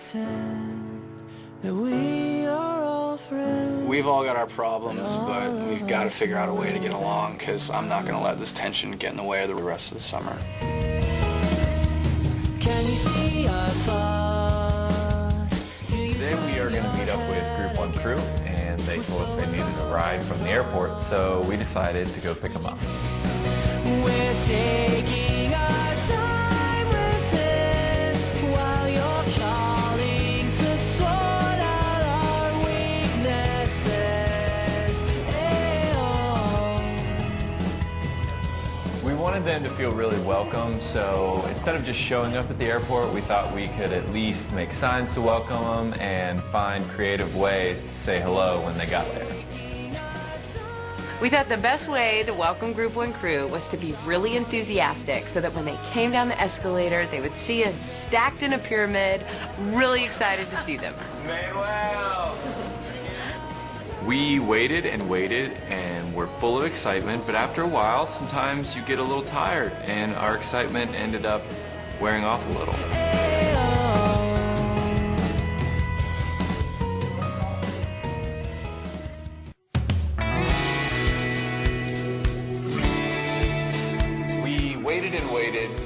pretend that we are all friends. We've all got our problems, but we've got to figure out a way to get along, because I'm not going to let this tension get in the way of the rest of the summer. Can you see our thought? Today we are going to meet up with Group 1 crew, and they told us they needed a ride from the airport, so we decided to go pick them up. We're taking our time with this while you're calling to sort out our weaknesses. Hey-oh. We wanted them to feel really welcome, so instead of just showing up at the airport, we thought we could at least make signs to welcome them and find creative ways to say hello when they got there. We thought the best way to welcome Group 1 crew was to be really enthusiastic so that when they came down the escalator, they would see us stacked in a pyramid, really excited to see them. Manuel! We waited and waited and were full of excitement, but after a while, sometimes you get a little tired, and our excitement ended up wearing off a little.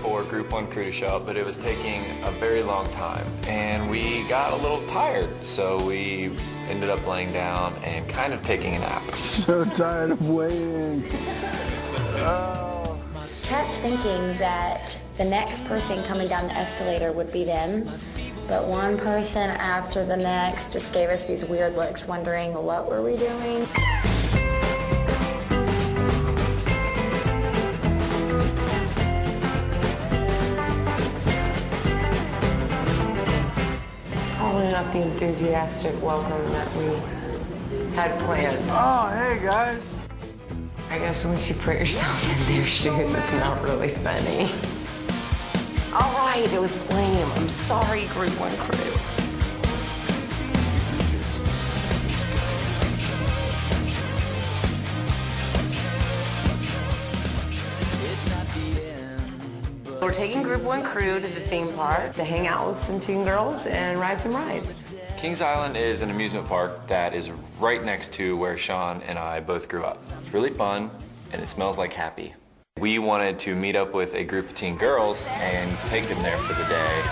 For Group 1 crew to show up, but it was taking a very long time, and we got a little tired, so we ended up laying down and kind of taking a nap. So tired of waiting. Oh. Kept thinking that the next person coming down the escalator would be them, but one person after the next just gave us these weird looks, wondering what were we doing. Probably not the enthusiastic welcome that we had planned. Oh, hey guys. I guess once you put yourself in their shoes, it's not really funny. All right, it was lame. I'm sorry, Group 1 crew. We're taking Group 1 crew to the theme park to hang out with some teen girls and ride some rides. Kings Island is an amusement park that is right next to where Sean and I both grew up. It's really fun, and it smells like happy. We wanted to meet up with a group of teen girls and take them there for the day.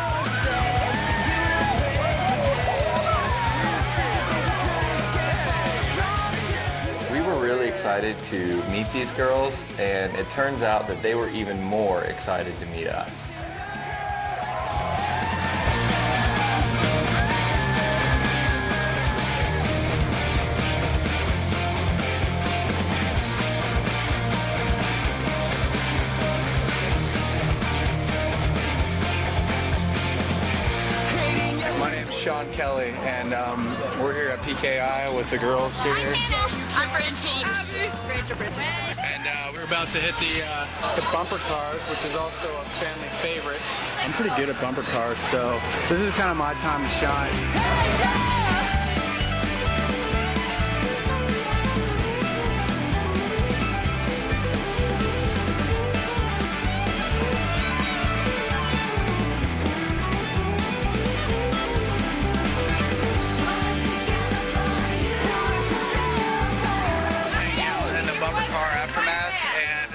We were really excited to meet these girls, and it turns out that they were even more excited to meet us. My name's Sean Kelly, and we're here at PKI with the girls here. I'm Bridgie. And we're about to hit the bumper cars, which is also a family favorite. I'm pretty good at bumper cars, so this is kind of my time to shine.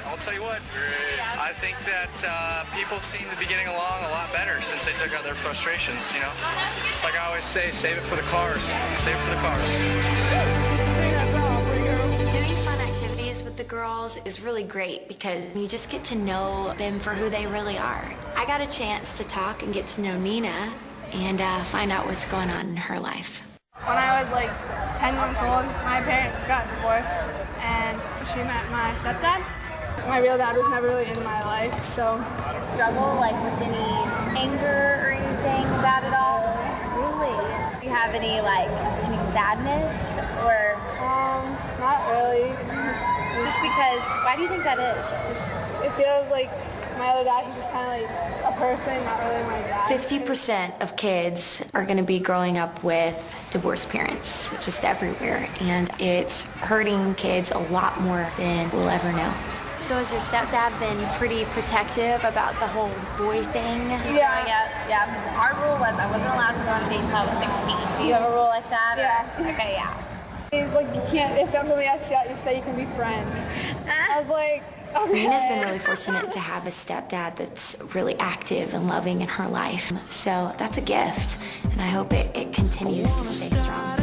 I'll tell you what, I think that people seem to be getting along a lot better since they took out their frustrations, you know? It's like I always say, save it for the cars. Save it for the cars. Doing fun activities with the girls is really great because you just get to know them for who they really are. I got a chance to talk and get to know Nina and find out what's going on in her life. When I was like 10 months old, my parents got divorced and she met my stepdad. My real dad was never really in my life, so. Struggle like with any anger or anything about it all? Really? Do you have any sadness or? Not really. Just because, why do you think that is? Just it feels like my other dad, he's just kind of like a person, not really my dad. 50% of kids are going to be growing up with divorced parents, just everywhere, and it's hurting kids a lot more than we'll ever know. So has your stepdad been pretty protective about the whole boy thing? Yeah. Our rule was I wasn't allowed to go on a date until I was 16. Do you have a rule like that? Yeah. Okay, yeah. He's like, you can't, if somebody asks you out, you say you can be friends. I was like, okay. Nina's been really fortunate to have a stepdad that's really active and loving in her life. So that's a gift, and I hope it continues to stay strong.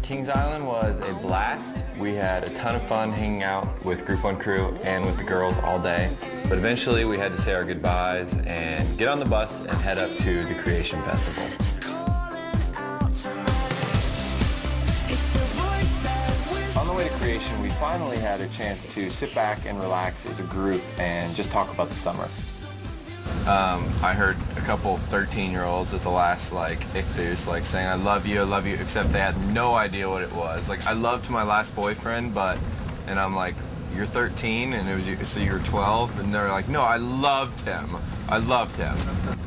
Kings Island was a blast. We had a ton of fun hanging out with Group 1 crew and with the girls all day. But eventually we had to say our goodbyes and get on the bus and head up to the Creation Festival. On the way to Creation, we finally had a chance to sit back and relax as a group and just talk about the summer. I heard a couple 13-year-olds at the last ichthus saying I love you, except they had no idea what it was. Like, I loved my last boyfriend, and I'm like, you're 13 and it was so you're 12, and they're like, no, I loved him.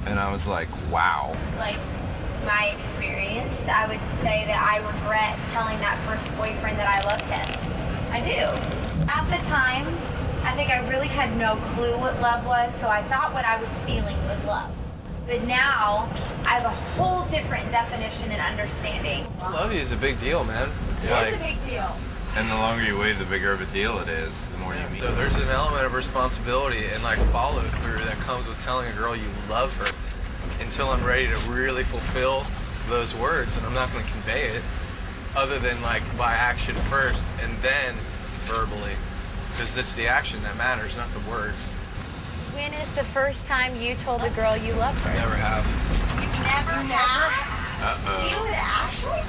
And I was like, wow. Like my experience, I would say that I regret telling that first boyfriend that I loved him. I do. At the time, I think I really had no clue what love was, so I thought what I was feeling was love. But now, I have a whole different definition and understanding. Love you is a big deal, man. It's a big deal. And the longer you wait, the bigger of a deal it is, the more you meet. So there's an element of responsibility and follow through that comes with telling a girl you love her until I'm ready to really fulfill those words, and I'm not going to convey it other than by action first and then verbally, because it's the action that matters, not the words. When is the first time you told a girl you loved her? Never have. You never have? Uh-oh. You and Ashley?